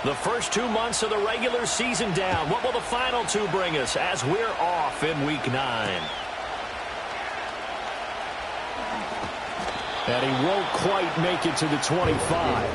The first 2 months of the regular season down. What will the final two bring us as we're off in Week 9? And he won't quite make it to the 25.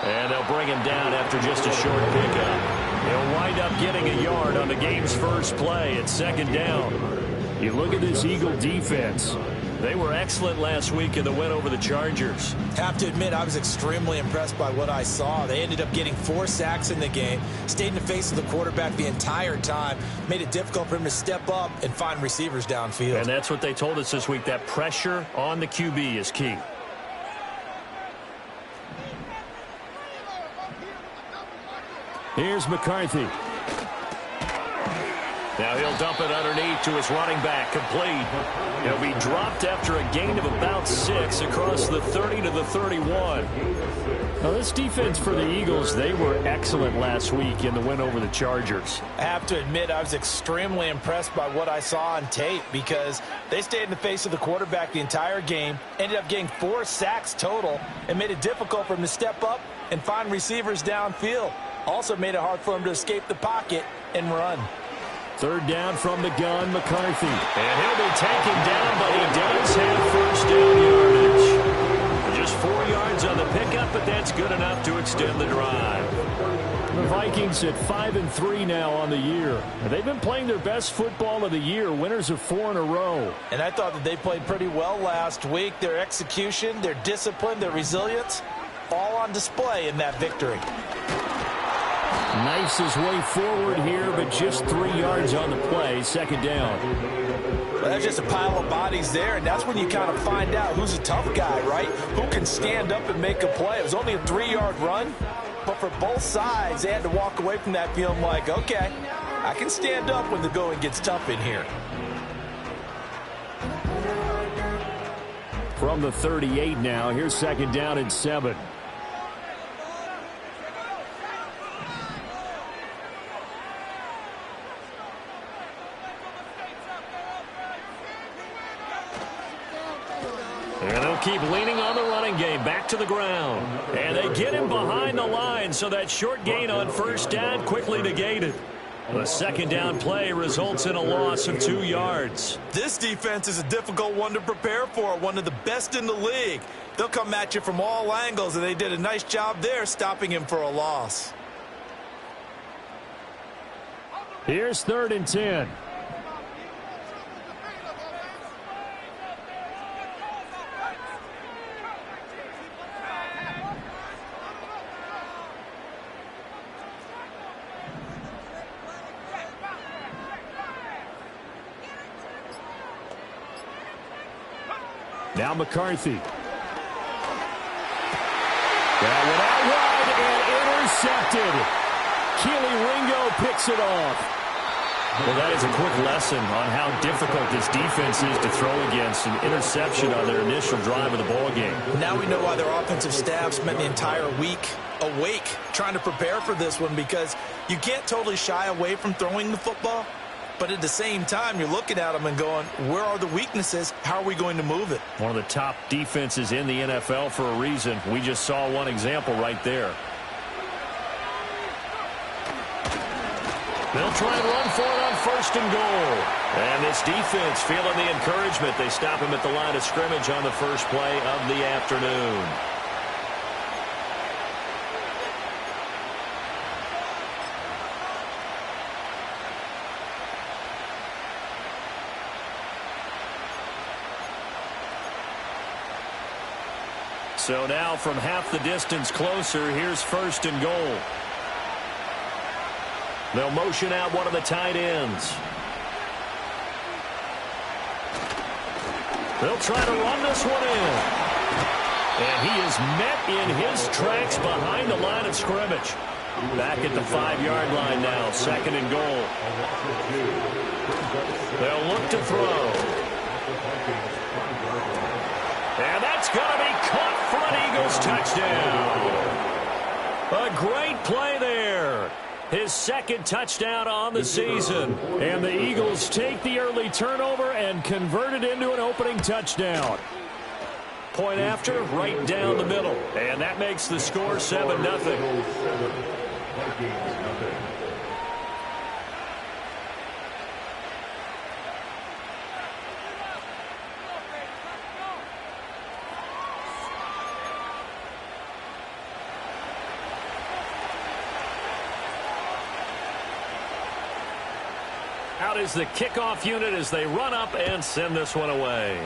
And they'll bring him down after just a short pickup. He'll wind up getting a yard on the game's first play at second down. You look at this Eagle defense. They were excellent last week in the win over the Chargers. Have to admit, I was extremely impressed by what I saw. They ended up getting 4 sacks in the game, stayed in the face of the quarterback the entire time, made it difficult for him to step up and find receivers downfield. And that's what they told us this week, that pressure on the QB is key. Here's McCarthy. Now he'll dump it underneath to his running back, complete. He'll be dropped after a gain of about 6 across the 30 to the 31. Now this defense for the Eagles, they were excellent last week in the win over the Chargers. I have to admit, I was extremely impressed by what I saw on tape because they stayed in the face of the quarterback the entire game, ended up getting 4 sacks total, and made it difficult for him to step up and find receivers downfield. Also made it hard for him to escape the pocket and run. Third down from the gun, McCarthy. And he'll be taken down, but he does have first down yardage. Just 4 yards on the pickup, but that's good enough to extend the drive. The Vikings at 5-3 now on the year. They've been playing their best football of the year, winners of 4 in a row. And I thought that they played pretty well last week. Their execution, their discipline, their resilience, all on display in that victory. Knifes his way forward here, but just 3 yards on the play. Second down. Well, that's just a pile of bodies there, and that's when you kind of find out who's a tough guy, right? Who can stand up and make a play. It was only a 3-yard run, but for both sides, they had to walk away from that feeling like, okay, I can stand up when the going gets tough in here. From the 38 now, here's second down and 7. And they'll keep leaning on the running game, back to the ground. And they get him behind the line, so that short gain on first down quickly negated. The second down play results in a loss of 2 yards. This defense is a difficult one to prepare for, one of the best in the league. They'll come at you from all angles, and they did a nice job there stopping him for a loss. Here's 3rd and 10. Now McCarthy. That one out wide and intercepted. Keely Ringo picks it off. Well, that is a quick lesson on how difficult this defense is to throw against. An interception on their initial drive of the ball game. Now we know why their offensive staff spent the entire week awake trying to prepare for this one, because you can't totally shy away from throwing the football. But at the same time, you're looking at them and going, where are the weaknesses? How are we going to move it? One of the top defenses in the NFL for a reason. We just saw one example right there. They'll try and run for it on 1st and goal. And this defense feeling the encouragement. They stop him at the line of scrimmage on the first play of the afternoon. So now from half the distance closer, here's 1st and goal. They'll motion out one of the tight ends. They'll try to run this one in. And he is met in his tracks behind the line of scrimmage. Back at the 5-yard line now, 2nd and goal. They'll look to throw. And that's going to be caught for an Eagles touchdown. A great play there. His 2nd touchdown on the season. And the Eagles take the early turnover and convert it into an opening touchdown. Point after, right down the middle. And that makes the score 7-0. Out is the kickoff unit as they run up and send this one away.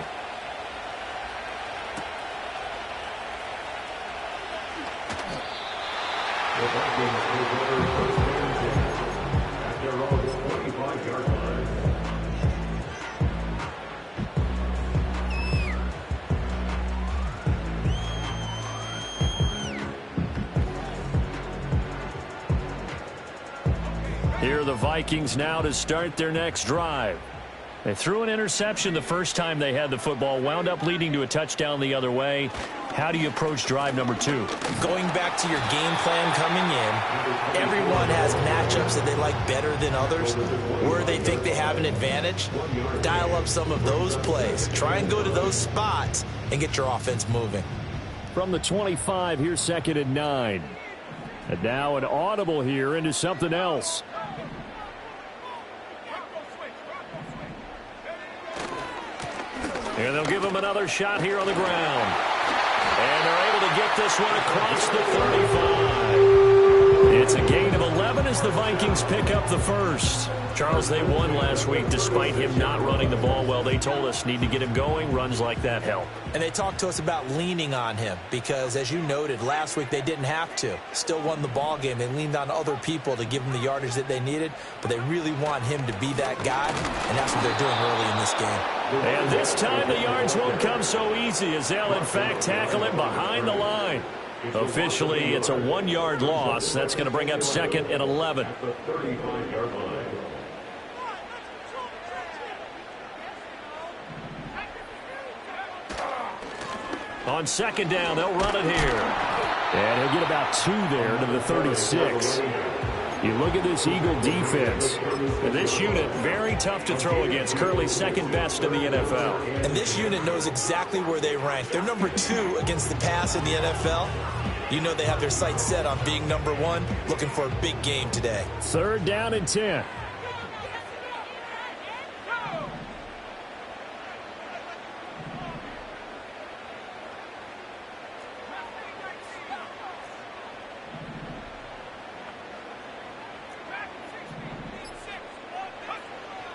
Here are the Vikings now to start their next drive. They threw an interception the first time they had the football, wound up leading to a touchdown the other way. How do you approach drive number 2? Going back to your game plan coming in, everyone has matchups that they like better than others, where they think they have an advantage. Dial up some of those plays. Try and go to those spots and get your offense moving. From the 25, here's 2nd and 9. And now an audible here into something else. And they'll give him another shot here on the ground. And they're able to get this one across the 35. It's a gain of 11 as the Vikings pick up the first. Charles, they won last week despite him not running the ball well. They told us need to get him going. Runs like that help. And they talked to us about leaning on him because, as you noted, last week they didn't have to. Still won the ball game. They leaned on other people to give them the yardage that they needed, but they really want him to be that guy, and that's what they're doing early in this game. And this time the yards won't come so easy as they'll, in fact, tackle him behind the line. Officially, it's a 1-yard loss. That's going to bring up 2nd and 11. On 2nd down, they'll run it here. And he'll get about 2 there to the 36. You look at this Eagle defense. And this unit, very tough to throw against. Currently 2nd best in the NFL. And this unit knows exactly where they rank. They're number 2 against the pass in the NFL. You know they have their sights set on being number 1, looking for a big game today. 3rd down and 10.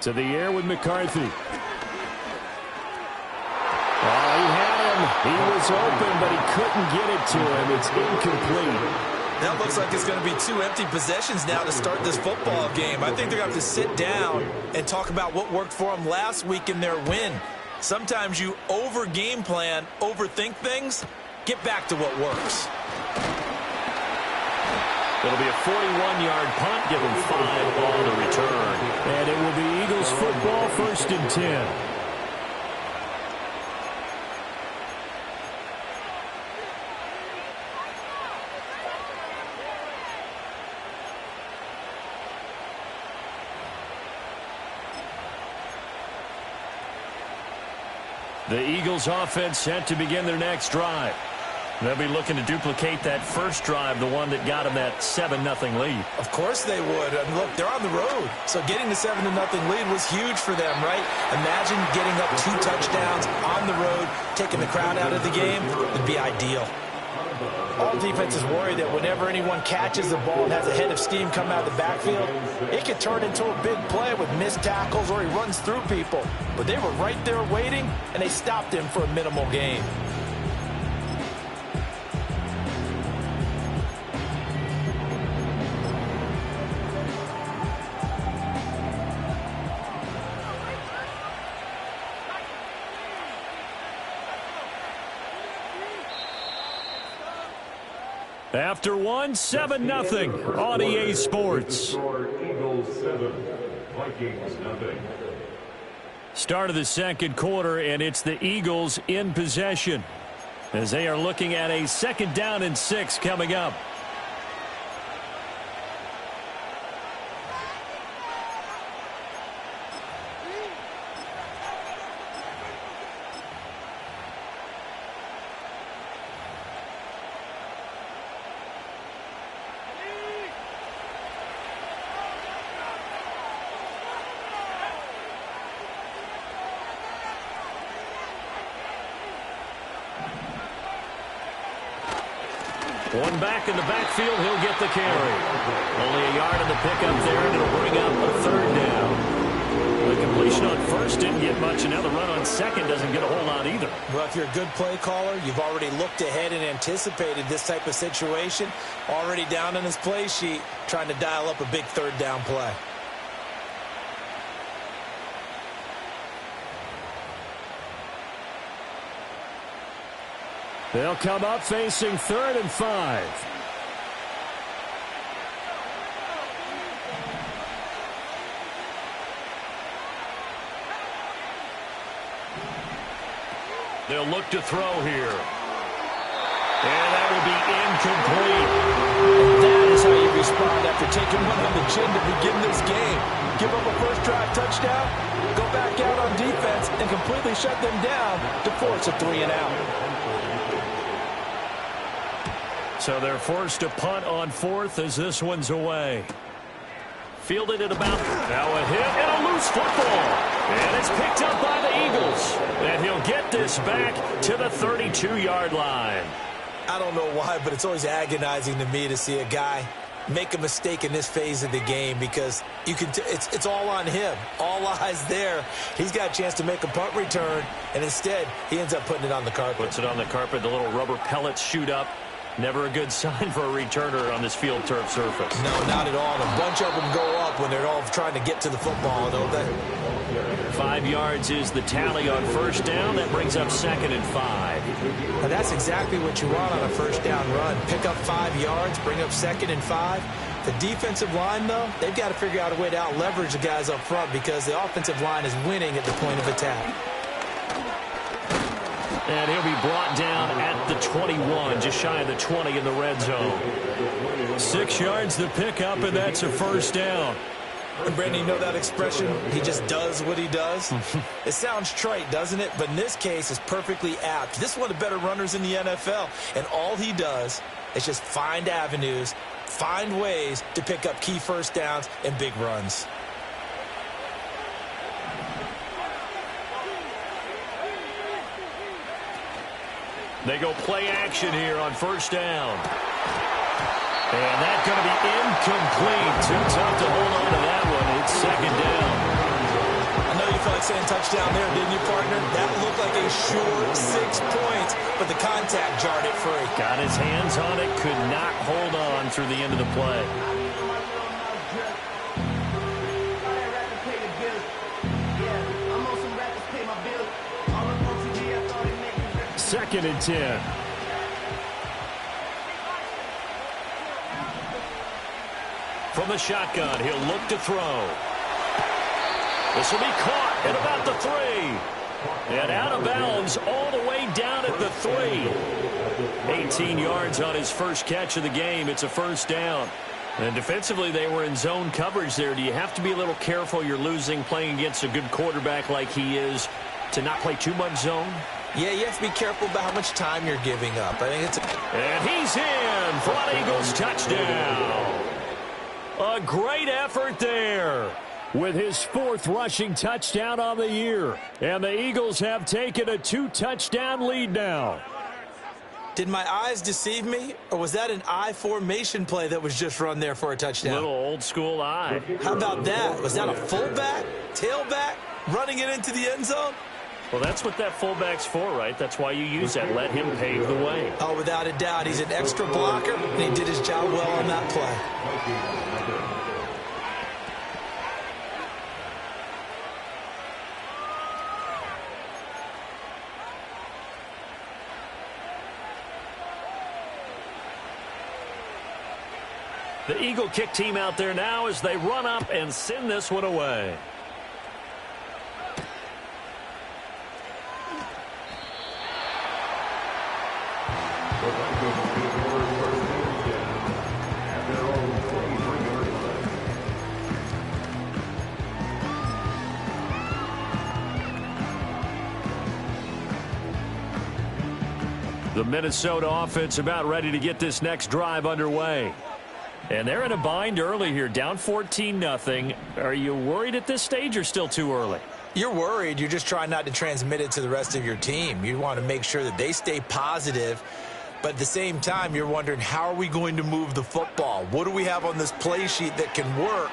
To the air with McCarthy. Oh, he had him. He was open, but he couldn't get it to him. It's incomplete. That looks like it's going to be 2 empty possessions now to start this football game. I think they're going to have to sit down and talk about what worked for them last week in their win. Sometimes you over-game plan, overthink things. Get back to what works. It'll be a 41-yard punt, give him 5 on the return. And it will be Eagles football, 1st and 10. The Eagles offense set to begin their next drive. They'll be looking to duplicate that first drive, the one that got them that 7-0 lead. Of course they would. And look, they're on the road. So getting the 7-0 lead was huge for them, right? Imagine getting up 2 touchdowns on the road, taking the crowd out of the game. Would be ideal. All defenses worry that whenever anyone catches the ball and has a head of steam come out of the backfield, it could turn into a big play with missed tackles or he runs through people. But they were right there waiting, and they stopped him for a minimal gain. After one, 7-0 on EA Sports. Eagles 7, Vikings nothing. Start of the second quarter, and it's the Eagles in possession as they are looking at a 2nd down and 6 coming up. One back in the backfield, he'll get the carry. Only a yard in the pickup there, and it'll bring up a 3rd down. The completion on 1st didn't get much, and now the run on 2nd doesn't get a whole lot either. Well, if you're a good play caller, you've already looked ahead and anticipated this type of situation. Already down in his play sheet, trying to dial up a big 3rd down play. They'll come up facing 3rd and 5. They'll look to throw here. And that will be incomplete. And that is how you respond after taking one on the chin to begin this game. Give up a first drive touchdown, go back out on defense, and completely shut them down to force a 3 and out. So they're forced to punt on 4th as this one's away. Fielded at about, now a hit and a loose football. And it's picked up by the Eagles. And he'll get this back to the 32-yard line. I don't know why, but it's always agonizing to me to see a guy make a mistake in this phase of the game because you can it's all on him. All eyes there. He's got a chance to make a punt return, and instead he ends up putting it on the carpet. Puts it on the carpet. The little rubber pellets shoot up. Never a good sign for a returner on this field turf surface. No, not at all. A bunch of them go up when they're all trying to get to the football, don't they? 5 yards is the tally on 1st down. That brings up 2nd and 5. Now that's exactly what you want on a 1st down run. Pick up 5 yards, bring up 2nd and 5. The defensive line, though, they've got to figure out a way to out-leverage the guys up front because the offensive line is winning at the point of attack. And he'll be brought down at the 21, just shy of the 20 in the red zone. 6 yards the pickup, and that's a 1st down. And Brandon, you know that expression, he just does what he does? It sounds trite, doesn't it? But in this case, it's perfectly apt. This is one of the better runners in the NFL, and all he does is just find avenues, find ways to pick up key 1st downs and big runs. They go play action here on 1st down. And that's going to be incomplete. Too tough to hold on to that one. It's 2nd down. I know you felt like saying touchdown there, didn't you, partner? That looked like a sure 6 points, but the contact jarred it free. Got his hands on it, could not hold on through the end of the play. Second and 10. From the shotgun, he'll look to throw. This will be caught at about the 3. And out of bounds all the way down at the 3. 18 yards on his first catch of the game. It's a 1st down. And defensively, they were in zone coverage there. Do you have to be a little careful? You're losing playing against a good quarterback like he is to not play too much zone? Yeah, you have to be careful about how much time you're giving up. I think it's and he's in for an Eagles touchdown. A great effort there with his 4th rushing touchdown on the year. And the Eagles have taken a 2-touchdown lead now. Did my eyes deceive me, or was that an I formation play that was just run there for a touchdown? Little old school eye. How about that? Was that a fullback, tailback, running it into the end zone? Well, that's what that fullback's for, right? That's why you use that. Let him pave the way. Oh, without a doubt. He's an extra blocker, and he did his job well on that play. The Eagle kick team out there now as they run up and send this one away. The Minnesota offense about ready to get this next drive underway. And they're in a bind early here, down 14-0. Are you worried at this stage or still too early? You're worried. You're just trying not to transmit it to the rest of your team. You want to make sure that they stay positive. But at the same time, you're wondering, how are we going to move the football? What do we have on this play sheet that can work?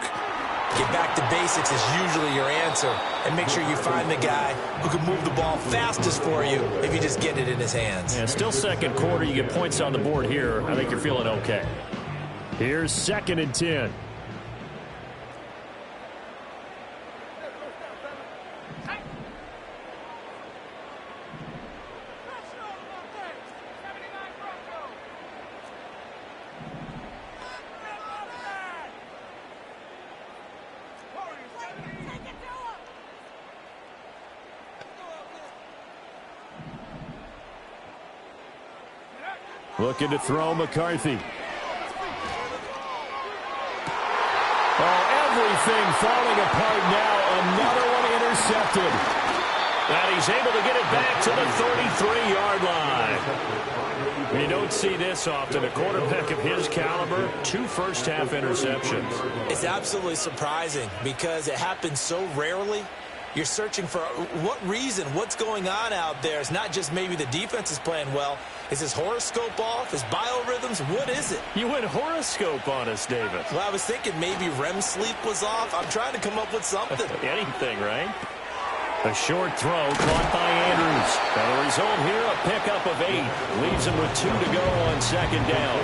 Get back to basics is usually your answer. And make sure you find the guy who can move the ball fastest for you if you just get it in his hands. And still second quarter. You get points on the board here. I think you're feeling okay. Here's 2nd and 10. Looking to throw McCarthy. Oh, everything falling apart now. Another one intercepted. And he's able to get it back to the 33-yard line. You don't see this often. A quarterback of his caliber, 2 first-half interceptions. It's absolutely surprising because it happens so rarely. You're searching for what reason, what's going on out there. It's not just maybe the defense is playing well. Is his horoscope off? His biorhythms? What is it? You went horoscope on us, David. Well, I was thinking maybe REM sleep was off. I'm trying to come up with something. Anything, right? A short throw caught by Andrews. And the result here, a pickup of 8. Leaves him with 2 to go on 2nd down.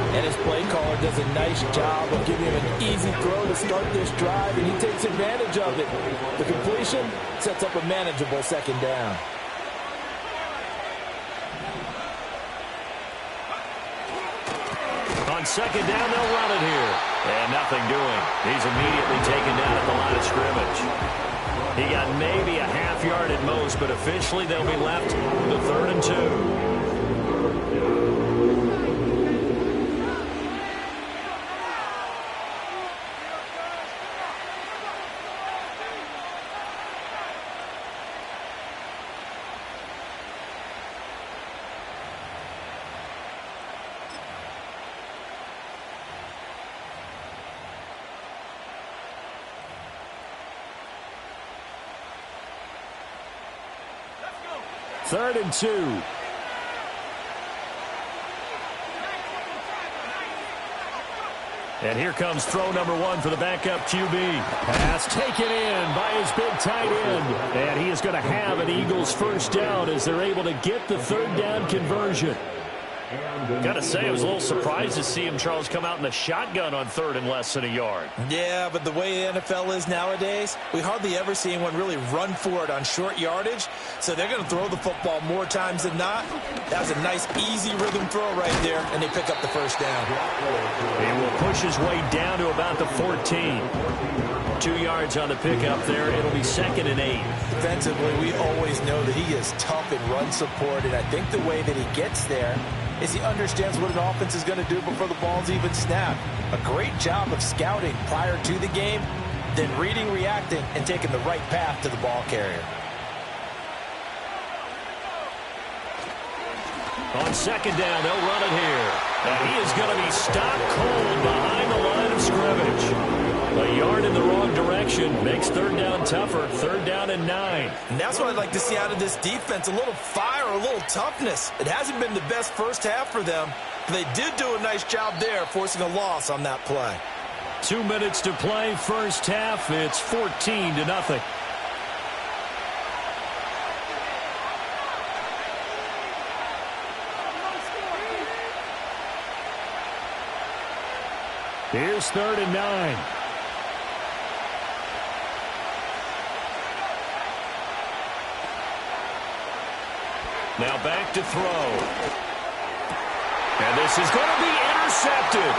And his play caller does a nice job of giving him an easy throw to start this drive, and he takes advantage of it. The completion sets up a manageable 2nd down. On 2nd down, they'll run it here. And nothing doing. He's immediately taken down at the line of scrimmage. He got maybe a half yard at most, but officially they'll be left with 3rd and 2. Third and 2. And here comes throw number 1 for the backup QB. Pass taken in by his big tight end. And he is going to have an Eagles first down as they're able to get the 3rd down conversion. Got to say, I was a little surprised to see him, Charles, come out in the shotgun on 3rd and less than a yard. Yeah, but the way the NFL is nowadays, we hardly ever see anyone really run for it on short yardage. So they're going to throw the football more times than not. That was a nice, easy rhythm throw right there, and they pick up the first down. He will push his way down to about the 14. 2 yards on the pickup there. It'll be 2nd and 8. Defensively, we always know that he is tough in run support, and I think the way that he gets there is he understands what an offense is going to do before the ball's even snapped. A great job of scouting prior to the game, then reading, reacting, and taking the right path to the ball carrier. On 2nd down, they'll run it here. And he is going to be stopped cold behind the line of scrimmage. A yard in the wrong direction makes 3rd down tougher. 3rd down and 9. And that's what I'd like to see out of this defense. A little fire, a little toughness. It hasn't been the best first half for them. But they did do a nice job there, forcing a loss on that play. 2 minutes to play first half. It's 14-0. Here's 3rd and 9. Now back to throw. And this is going to be intercepted.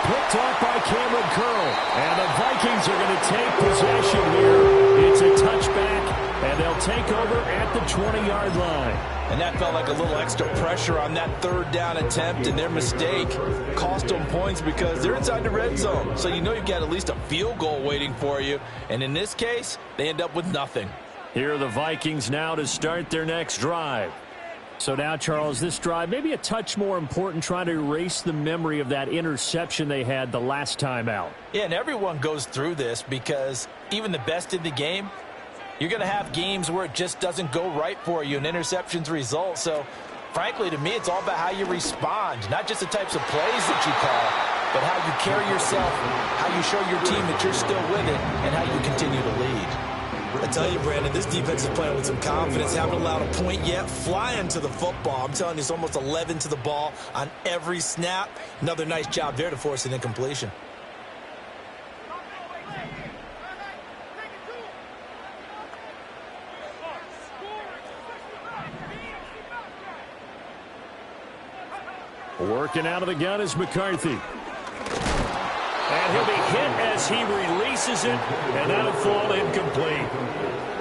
Picked off by Cameron Curl. And the Vikings are going to take possession here. It's a touchback, and they'll take over at the 20-yard line. And that felt like a little extra pressure on that third down attempt, and their mistake cost them points because they're inside the red zone. So you know you've got at least a field goal waiting for you. And in this case, they end up with nothing. Here are the Vikings now to start their next drive. So now, Charles, this drive maybe a touch more important, trying to erase the memory of that interception they had the last time out. Yeah, and everyone goes through this because even the best in the game, you're going to have games where it just doesn't go right for you and interceptions result. So, frankly, to me, it's all about how you respond, not just the types of plays that you call, but how you carry yourself, how you show your team that you're still with it, and how you continue to lead. I tell you, Brandon, this defense is playing with some confidence. Haven't allowed a point yet. Flying to the football. I'm telling you, it's almost 11 to the ball on every snap. Another nice job there to force an incompletion. Working out of the gun is McCarthy. And he'll be hit as he releases it, and that'll fall incomplete.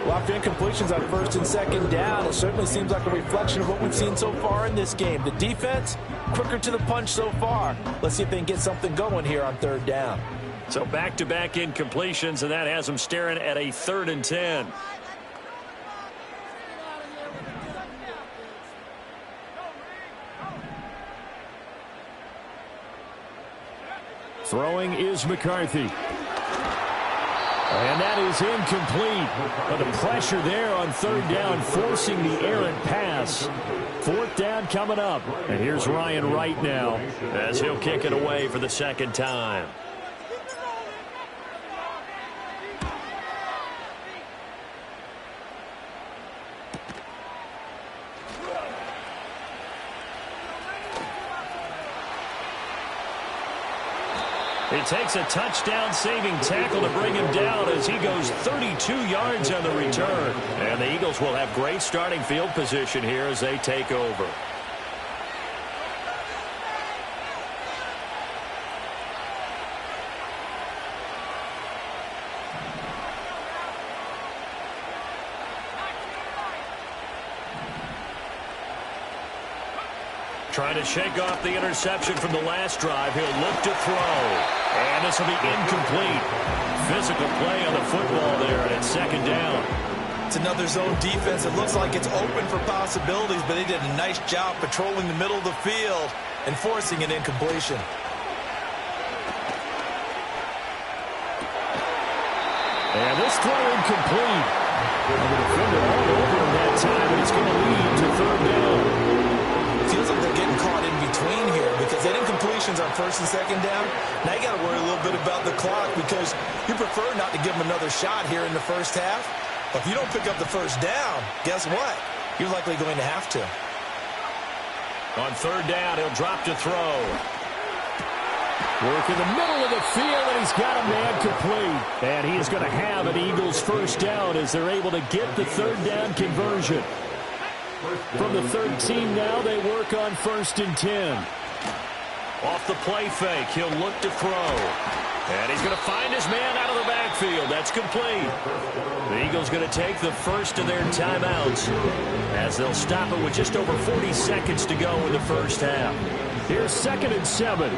Well, after incompletions on first and second down, it certainly seems like a reflection of what we've seen so far in this game. The defense, quicker to the punch so far. Let's see if they can get something going here on third down. So back-to-back incompletions, and that has them staring at a 3rd and 10. Throwing is McCarthy. And that is incomplete. But the pressure there on third down, forcing the errant pass. 4th down coming up. And here's Ryan Wright now as he'll kick it away for the second time. It takes a touchdown-saving tackle to bring him down as he goes 32 yards on the return. And the Eagles will have great starting field position here as they take over. Trying to shake off the interception from the last drive. He'll look to throw. And this will be incomplete. Physical play on the football there, and it's 2nd down. It's another zone defense. It looks like it's open for possibilities, but they did a nice job patrolling the middle of the field and forcing an incompletion. And this throw incomplete. And the defender all over him that time, and it's going to lead to 3rd down. Feels like they're getting caught in between here because that incompletion's on 1st and 2nd down. Now you got to worry a little bit about the clock because you prefer not to give them another shot here in the first half. But if you don't pick up the 1st down, guess what? You're likely going to have to. On 3rd down, he'll drop to throw. Work in the middle of the field, and he's got a man complete. And he is going to have an Eagles 1st down as they're able to get the 3rd down conversion. From the 13 now, they work on 1st and 10. Off the play fake, he'll look to throw. And he's going to find his man out of the backfield. That's complete. The Eagles going to take the first of their timeouts as they'll stop it with just over 40 seconds to go in the first half. Here's 2nd and 7.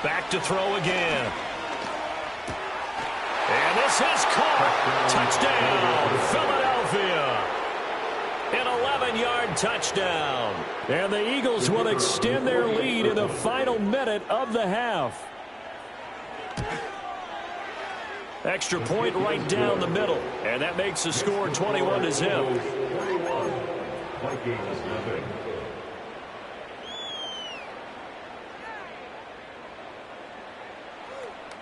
Back to throw again. And this is caught. Touchdown, Philadelphia. An 11-yard touchdown. And the Eagles will extend their lead in the final minute of the half. Extra point right down the middle. And that makes the score 21-0. Vikings nothing.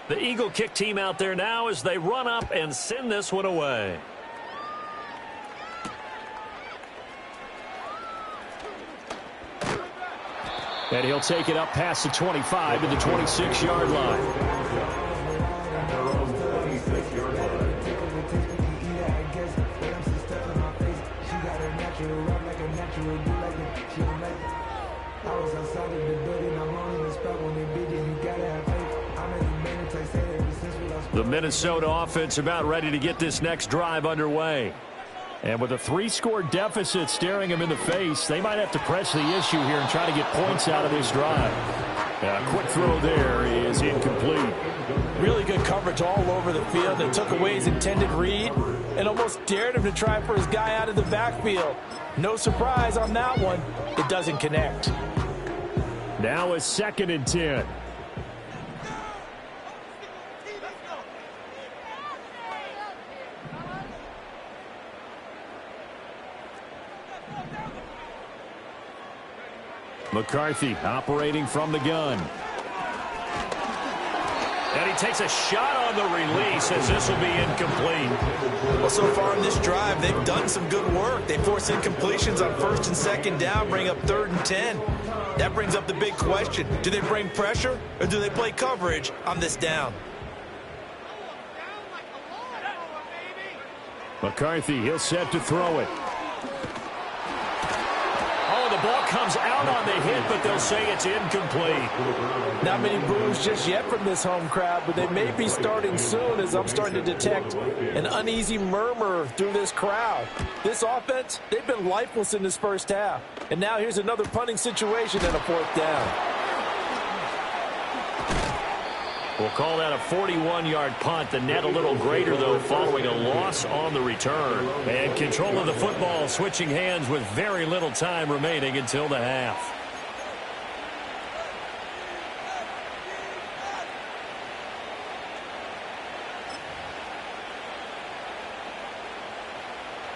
The Eagle kick team out there now as they run up and send this one away. And he'll take it up past the 25 to the 26-yard line. I was outside of the building, I'm on the spot when they beat it, you gotta have faith. I'm in the main I say ever since we lost. The Minnesota offense about ready to get this next drive underway. And with a 3-score deficit staring them in the face, they might have to press the issue here and try to get points out of this drive. A quick throw there is incomplete. Really good coverage all over the field. They took away his intended read and almost dared him to try for his guy out of the backfield. No surprise on that one. It doesn't connect. Now a 2nd and 10. McCarthy operating from the gun. And he takes a shot on the release as this will be incomplete. Well, so far in this drive, they've done some good work. They force incompletions on 1st and 2nd down, bring up 3rd and 10. That brings up the big question. Do they bring pressure or do they play coverage on this down? McCarthy, he'll set to throw it. Oh, the ball comes out on the hit, but they'll say it's incomplete. Not many boos just yet from this home crowd, but they may be starting soon as I'm starting to detect an uneasy murmur through this crowd. This offense, they've been lifeless in this first half. And now here's another punting situation and a 4th down. We'll call that a 41-yard punt. The net a little greater, though, following a loss on the return. And control of the football switching hands with very little time remaining until the half.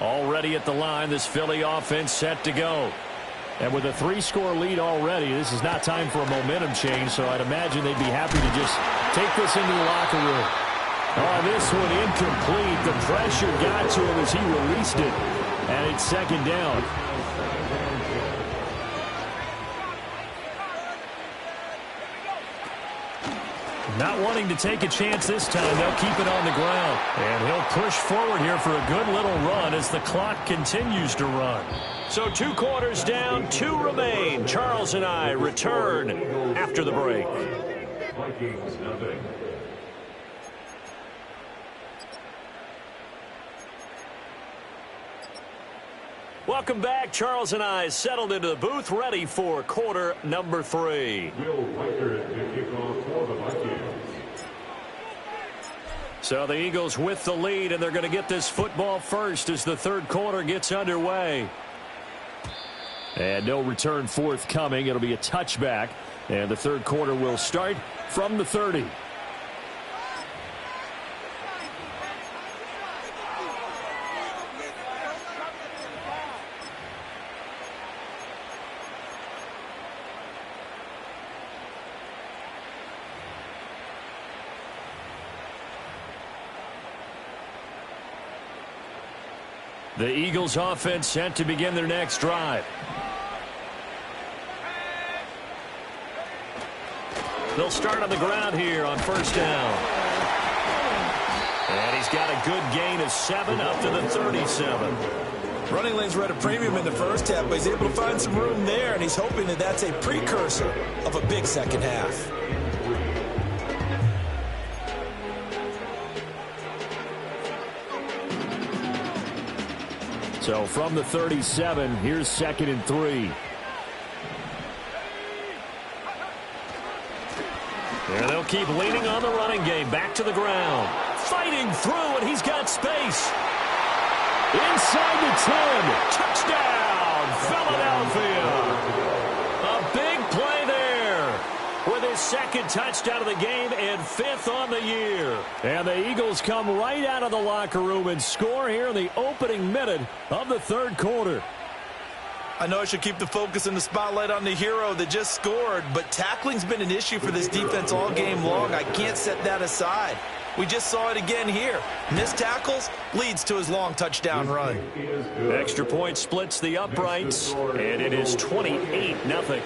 Already at the line, this Philly offense set to go. And with a 3-score lead already, this is not time for a momentum change, so I'd imagine they'd be happy to just take this into the locker room. Oh, this one incomplete. The pressure got to him as he released it. And it's 2nd down. Not wanting to take a chance this time, they'll keep it on the ground. And he'll push forward here for a good little run as the clock continues to run. So 2 quarters down, 2 remain. Charles and I return after the break. Vikings nothing. Welcome back. Charles and I settled into the booth, ready for quarter number 3. Will Reichard to kick off for the Vikings. So the Eagles with the lead, and they're going to get this football first as the 3rd quarter gets underway. And no return forthcoming. It'll be a touchback. And the 3rd quarter will start from the 30. The Eagles offense set to begin their next drive. They'll start on the ground here on 1st down. And he's got a good gain of 7 up to the 37. Running lanes were at a premium in the first half, but he's able to find some room there, and he's hoping that that's a precursor of a big second half. So from the 37, here's 2nd and 3. And they'll keep leaning on the running game. Back to the ground. Fighting through, and he's got space. Inside the 10. Touchdown, Philadelphia. A big play there with his 2nd touchdown of the game and 5th on the year. And the Eagles come right out of the locker room and score here in the opening minute of the 3rd quarter. I know I should keep the focus and the spotlight on the hero that just scored, but tackling's been an issue for this defense all game long. I can't set that aside. We just saw it again here. Missed tackles leads to his long touchdown run. Extra point splits the uprights, and it is 28-0.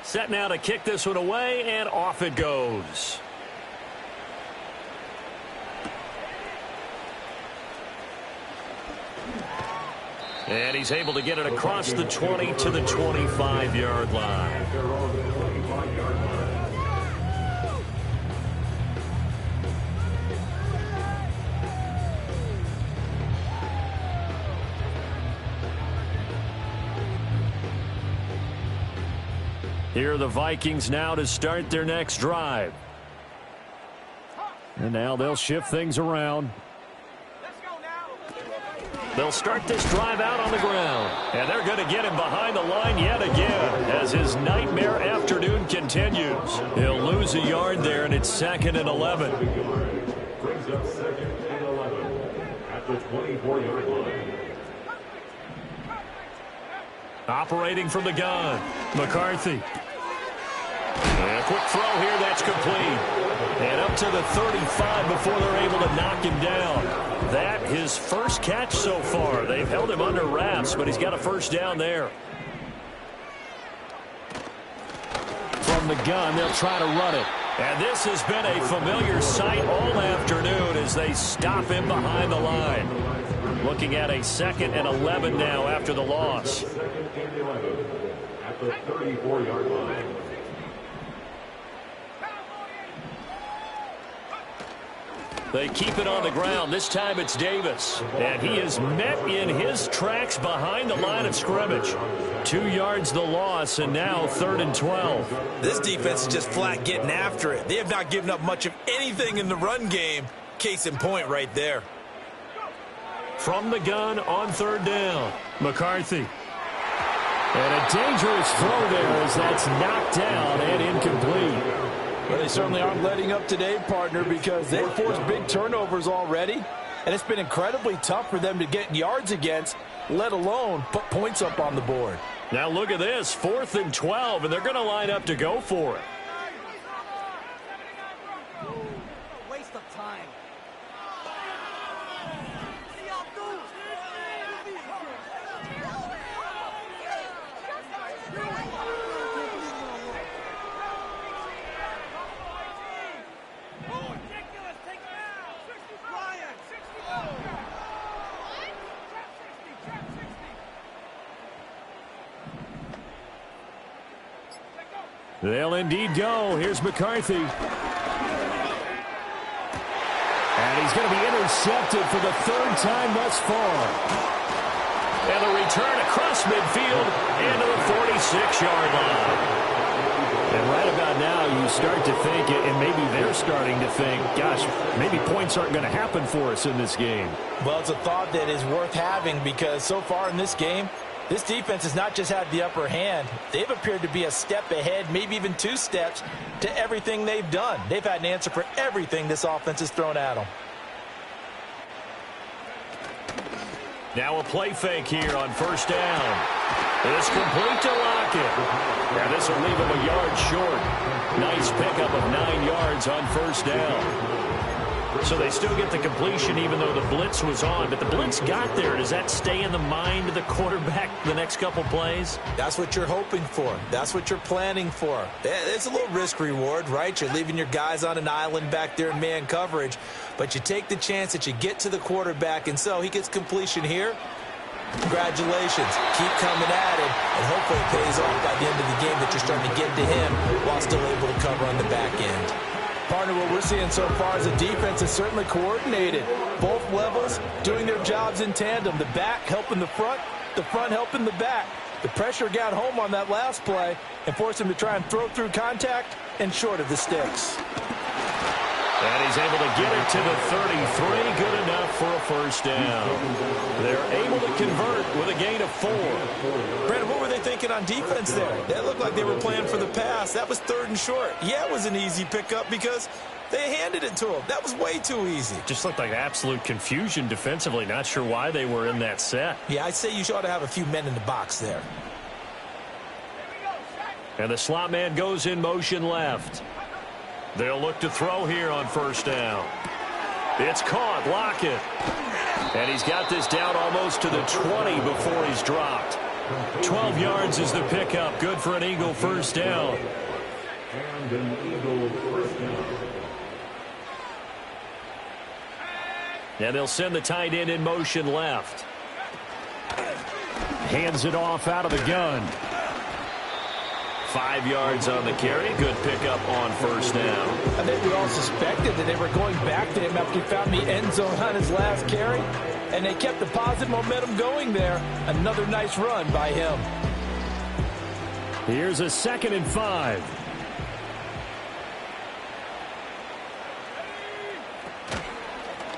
Set now to kick this one away, and off it goes. And he's able to get it across the 20 to the 25-yard line. Here are the Vikings now to start their next drive. And now they'll shift things around. They'll start this drive out on the ground. And they're going to get him behind the line yet again as his nightmare afternoon continues. He'll lose a yard there, and it's 2nd and 11. Brings up 2nd and 11 at the 24-yard line. Operating from the gun, McCarthy. And a quick throw here, that's complete. And up to the 35 before they're able to knock him down. That his first catch so far. They've held him under wraps, but he's got a first down there. From the gun, they'll try to run it. And this has been a familiar sight all afternoon as they stop him behind the line. Looking at a 2nd and 11 now after the loss. 2nd and 11 at the 34-yard line. They keep it on the ground. This time it's Davis. And he is met in his tracks behind the line of scrimmage. 2 yards the loss, and now 3rd and 12. This defense is just flat getting after it. They have not given up much of anything in the run game. Case in point right there. From the gun on 3rd down, McCarthy. And a dangerous throw there as that's knocked down and incomplete. Well, they certainly aren't letting up today, partner, because they've forced big turnovers already. And it's been incredibly tough for them to get yards against, let alone put points up on the board. Now look at this, 4th and 12, and they're going to line up to go for it. Waste of time. They'll indeed go. Here's McCarthy. And he's going to be intercepted for the 3rd time thus far. And the return across midfield into the 46-yard line. And right about now you start to think, and maybe they're starting to think, gosh, maybe points aren't going to happen for us in this game. Well, it's a thought that is worth having because so far in this game, this defense has not just had the upper hand. They've appeared to be a step ahead, maybe even 2 steps, to everything they've done. They've had an answer for everything this offense has thrown at them. Now a play fake here on 1st down. It's complete to Lockett. Now this will leave him a yard short. Nice pickup of 9 yards on 1st down. So they still get the completion even though the blitz was on. But the blitz got there. Does that stay in the mind of the quarterback the next couple plays? That's what you're hoping for. That's what you're planning for. It's a little risk reward, right? You're leaving your guys on an island back there in man coverage. But you take the chance that you get to the quarterback, and so he gets completion here. Congratulations. Keep coming at it, and hopefully it pays off by the end of the game that you're starting to get to him while still able to cover on the back end. Partner, what we're seeing so far is the defense is certainly coordinated. Both levels doing their jobs in tandem. The back helping the front helping the back. The pressure got home on that last play and forced him to try and throw through contact and short of the sticks. And he's able to get it to the 33. Good enough for a 1st down. They're able to convert with a gain of 4. Brandon, what were they thinking on defense there? That looked like they were playing for the pass. That was 3rd and short. Yeah, it was an easy pickup because they handed it to him. That was way too easy. Just looked like absolute confusion defensively. Not sure why they were in that set. Yeah, I'd say you ought to have a few men in the box there. And the slot man goes in motion left. They'll look to throw here on 1st down. It's caught, Lockett. And he's got this down almost to the 20 before he's dropped. 12 yards is the pickup. Good for an Eagle first down. And an Eagle first down. And they'll send the tight end in motion left. Hands it off out of the gun. 5 yards on the carry. Good pickup on first down. I think we all suspected that they were going back to him after he found the end zone on his last carry. And they kept the positive momentum going there. Another nice run by him. Here's a 2nd and 5.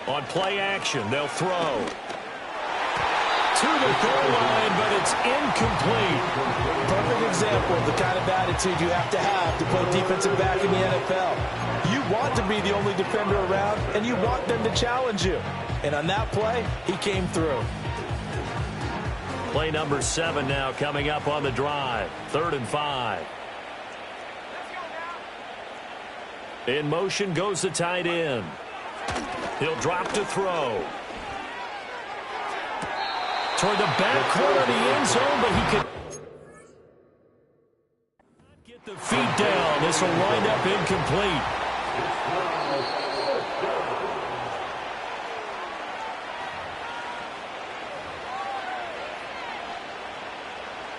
On play action, they'll throw. To the goal line, but it's incomplete. Perfect example of the kind of attitude you have to play defensive back in the NFL. You want to be the only defender around, and you want them to challenge you. And on that play, he came through. Play number 7 now coming up on the drive. 3rd and 5. In motion goes the tight end. He'll drop to throw. Toward the back corner of the end zone, but he could get the feet down. This will wind up incomplete.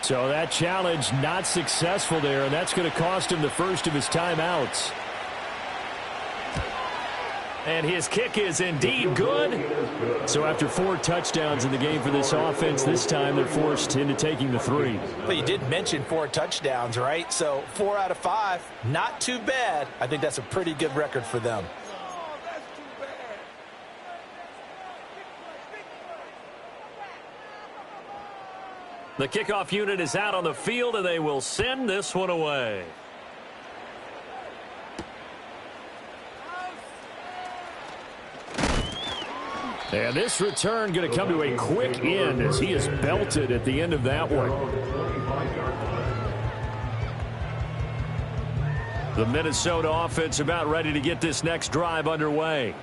So that challenge not successful there, and that's going to cost him the first of his timeouts. And his kick is indeed good. So after 4 touchdowns in the game for this offense, this time they're forced into taking the 3. But you did mention 4 touchdowns, right? So 4 out of 5, not too bad. I think that's a pretty good record for them. The kickoff unit is out on the field, and they will send this one away. And this return going to come to a quick end as he is belted at the end of that one. The Minnesota offense about ready to get this next drive underway.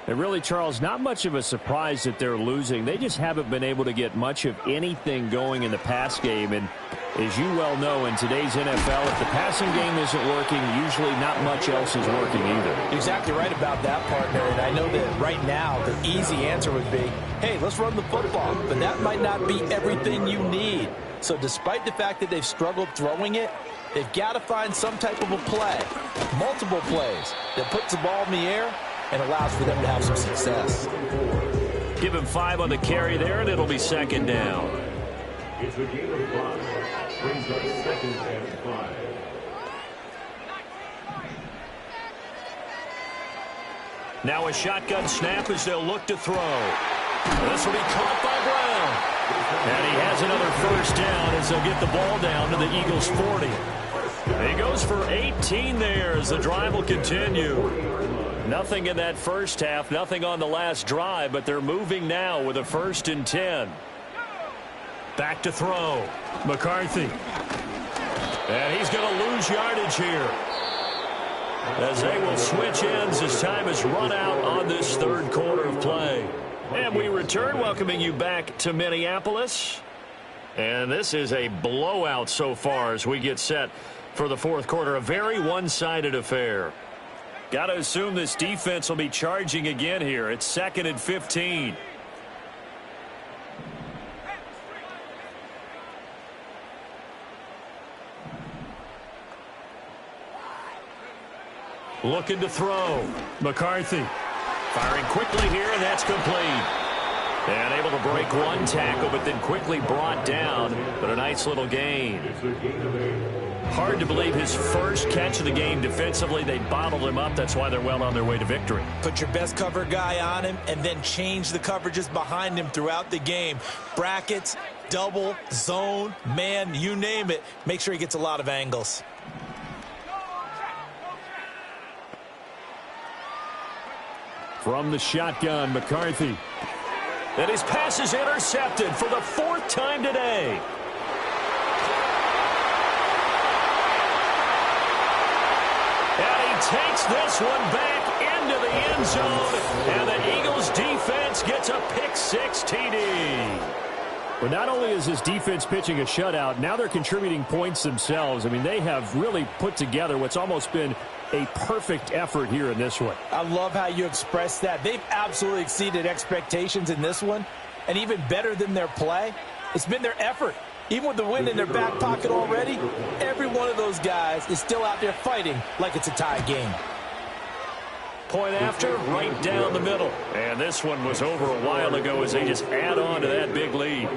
And really, Charles, not much of a surprise that they're losing. They just haven't been able to get much of anything going in the pass game. And as you well know, in today's NFL, if the passing game isn't working, usually not much else is working either. Exactly right about that, partner. And I know that right now the easy answer would be, hey, let's run the football. But that might not be everything you need. So despite the fact that they've struggled throwing it, they've got to find some type of a play, multiple plays, that puts the ball in the air and allows for them to have some success. Give him 5 on the carry there, and it'll be 2nd down. It's a gain of 5. Brings up 2nd and 5. Now a shotgun snap as they'll look to throw. This will be caught by Brown. And he has another first down as they'll get the ball down to the Eagles' 40. He goes for 18 there as the drive will continue. Nothing in that first half, nothing on the last drive, but they're moving now with a 1st and 10. Back to throw. McCarthy. And he's going to lose yardage here, as they will switch ends as time has run out on this 3rd quarter of play. And we return, welcoming you back to Minneapolis. And this is a blowout so far as we get set for the 4th quarter. A very one-sided affair. Got to assume this defense will be charging again here. It's 2nd and 15. Looking to throw. McCarthy firing quickly here, and that's complete. And able to break one tackle, but then quickly brought down. But a nice little gain. Hard to believe his first catch of the game defensively. They bottled him up. That's why they're well on their way to victory. Put your best cover guy on him and then change the coverages behind him throughout the game. Brackets, double, zone, man, you name it. Make sure he gets a lot of angles. From the shotgun, McCarthy. And his pass is intercepted for the 4th time today. And he takes this one back into the end zone. And the Eagles defense gets a pick 6 TD. But not only is this defense pitching a shutout, now they're contributing points themselves. I mean, they have really put together what's almost been a perfect effort here in this one. I love how you express that. They've absolutely exceeded expectations in this one, and even better than their play, it's been their effort. Even with the win in their back pocket already, every one of those guys is still out there fighting like it's a tie game. Point after, right down the middle. And this one was over a while ago as they just add on to that big lead.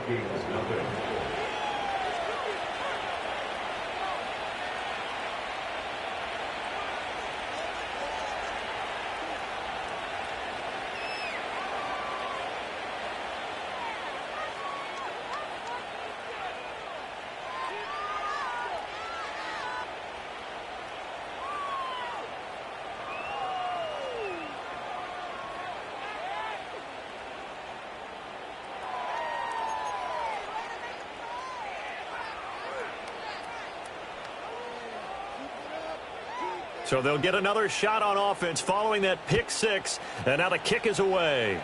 So they'll get another shot on offense following that pick six. And now the kick is away.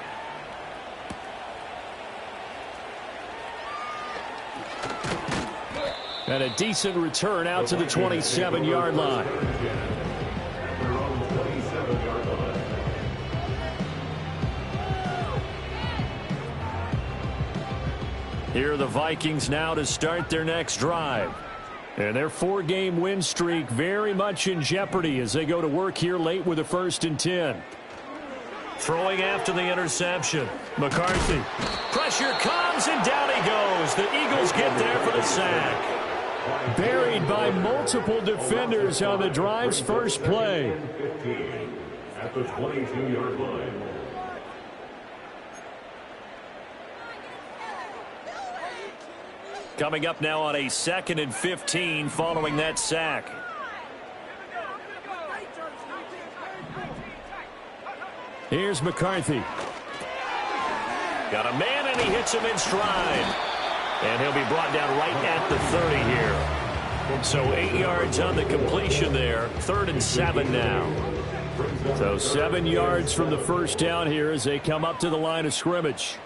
And a decent return out to the 27-yard line. Here are the Vikings now to start their next drive. And their 4-game win streak very much in jeopardy as they go to work here late with a 1st and 10. Throwing after the interception. McCarthy. Pressure comes and down he goes. The Eagles get there for the sack. Buried by multiple defenders on the drive's first play. At the 22-yard line. Coming up now on a 2nd and 15 following that sack. Here's McCarthy. Got a man and he hits him in stride. And he'll be brought down right at the 30 here. So 8 yards on the completion there. 3rd and 7 now. So 7 yards from the first down here as they come up to the line of scrimmage.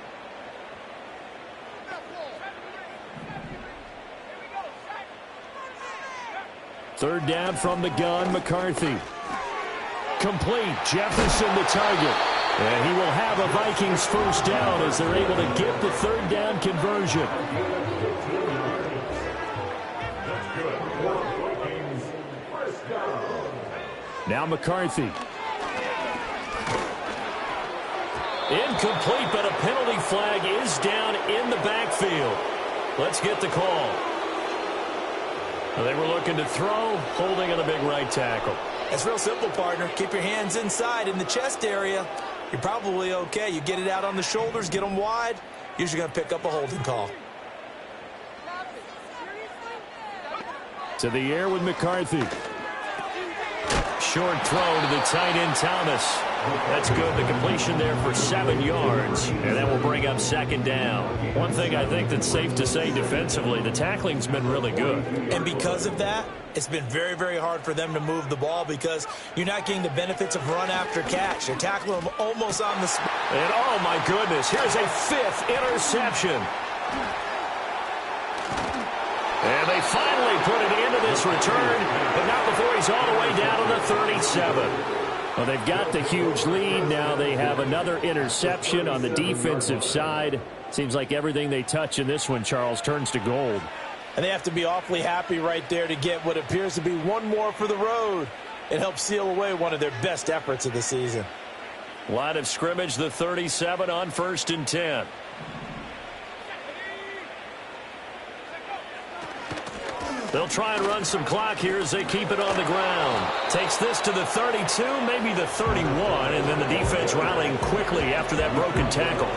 Third down from the gun, McCarthy. Complete, Jefferson the target. And he will have a Vikings first down as they're able to get the 3rd down conversion. Now McCarthy. Incomplete, but a penalty flag is down in the backfield. Let's get the call. They were looking to throw, holding on the big right tackle. It's real simple, partner. Keep your hands inside in the chest area. You're probably okay. You get it out on the shoulders, get them wide. Usually going to pick up a holding call. To the air with McCarthy. Short throw to the tight end, Thomas. That's good. The completion there for 7 yards. And that will bring up 2nd down. One thing I think that's safe to say defensively, the tackling's been really good. And because of that, it's been very, very hard for them to move the ball because you're not getting the benefits of run after catch. They're tackling them almost on the spot. And oh my goodness, here's a 5th interception. And they finally put it into this return, but not before he's all the way down to the 37. Well, they've got the huge lead. Now they have another interception on the defensive side. Seems like everything they touch in this one, Charles, turns to gold. And they have to be awfully happy right there to get what appears to be one more for the road. It helps seal away one of their best efforts of the season. Line of scrimmage, the 37 on 1st and 10. They'll try and run some clock here as they keep it on the ground. Takes this to the 32, maybe the 31, and then the defense rallying quickly after that broken tackle.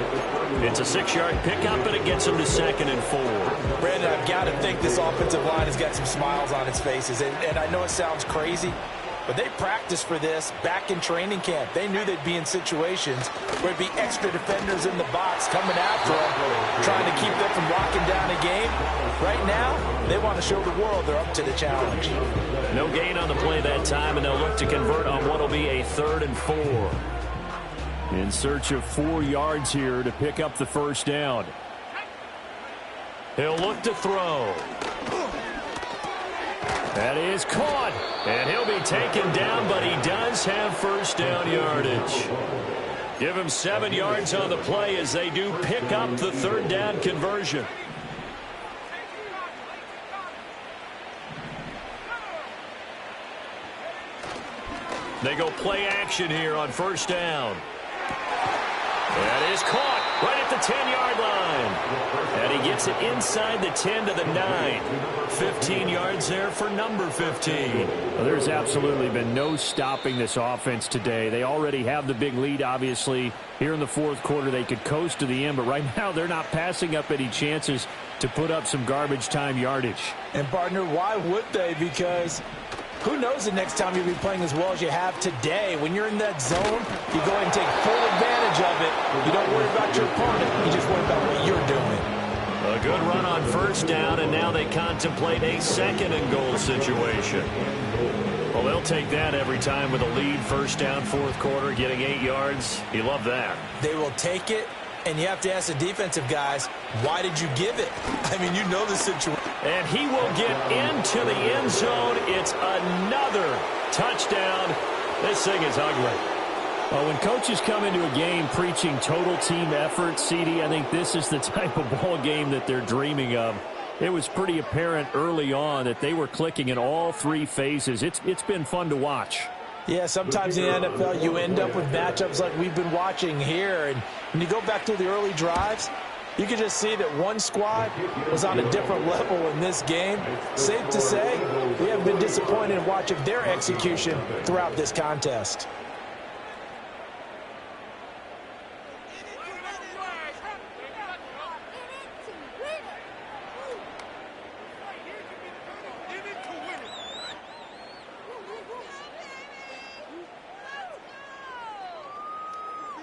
It's a 6-yard pickup, and it gets them to 2nd and 4. Brandon, I've got to think this offensive line has got some smiles on its faces, and I know it sounds crazy, but they practiced for this back in training camp. They knew they'd be in situations where it'd be extra defenders in the box coming after them, trying to keep them from locking down a game. Right now, they want to show the world they're up to the challenge. No gain on the play that time, and they'll look to convert on what will be a 3rd and 4. In search of 4 yards here to pick up the first down. He'll look to throw. That is caught. And he'll be taken down, but he does have first down yardage. Give him 7 yards on the play as they do pick up the third down conversion. They go play action here on first down. That is caught right at the 10-yard line. And he gets it inside the 10 to the 9. 15 yards there for number 15. Well, there's absolutely been no stopping this offense today. They already have the big lead, obviously. Here in the fourth quarter, they could coast to the end, but right now they're not passing up any chances to put up some garbage time yardage. And, partner, why would they? Because who knows the next time you'll be playing as well as you have today. When you're in that zone, you go ahead and take full advantage of it. You don't worry about your opponent. You just worry about what you're doing. A good run on first down, and now they contemplate a second and goal situation. Well, they'll take that every time with a lead. First down, fourth quarter, getting 8 yards. You love that. They will take it, and you have to ask the defensive guys, why did you give it? I mean, you know the situation. And he will get into the end zone. It's another touchdown. This thing is ugly. Well, when coaches come into a game preaching total team effort, CD, I think this is the type of ball game that they're dreaming of. It was pretty apparent early on that they were clicking in all 3 phases. It's been fun to watch. Yeah, sometimes in the NFL you end up with matchups like we've been watching here. And when you go back to the early drives, you can just see that one squad was on a different level in this game. Safe to say, we have been disappointed in watching their execution throughout this contest.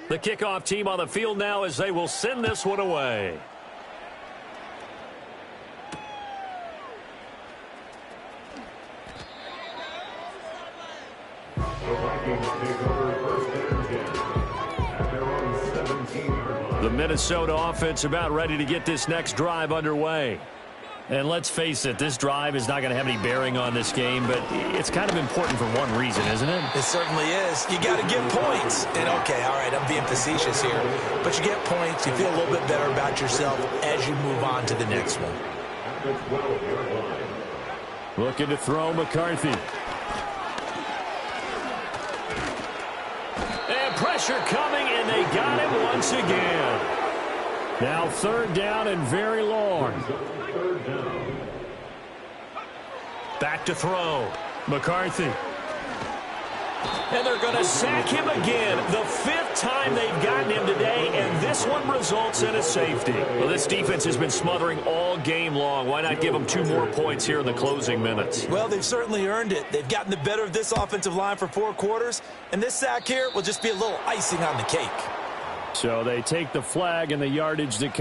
The kickoff team on the field now as they will send this one away. The Vikings take over first and 10 at their own 17-yard line. The Minnesota offense about ready to get this next drive underway. And let's face it, this drive is not going to have any bearing on this game, but it's kind of important for one reason, isn't it? It certainly is. You got to get points. And, okay, all right, I'm being facetious here. But you get points, you feel a little bit better about yourself as you move on to the next one. At the 12-yard line. Looking to throw McCarthy. And pressure coming, and they got him once again. Now third down and very long. Back to throw. McCarthy. And they're going to sack him again. The 5th time they've gotten him today, and this one results in a safety. Well, this defense has been smothering all game long. Why not give them 2 more points here in the closing minutes? Well, they've certainly earned it. They've gotten the better of this offensive line for 4 quarters, and this sack here will just be a little icing on the cake. So they take the flag and the yardage that comes.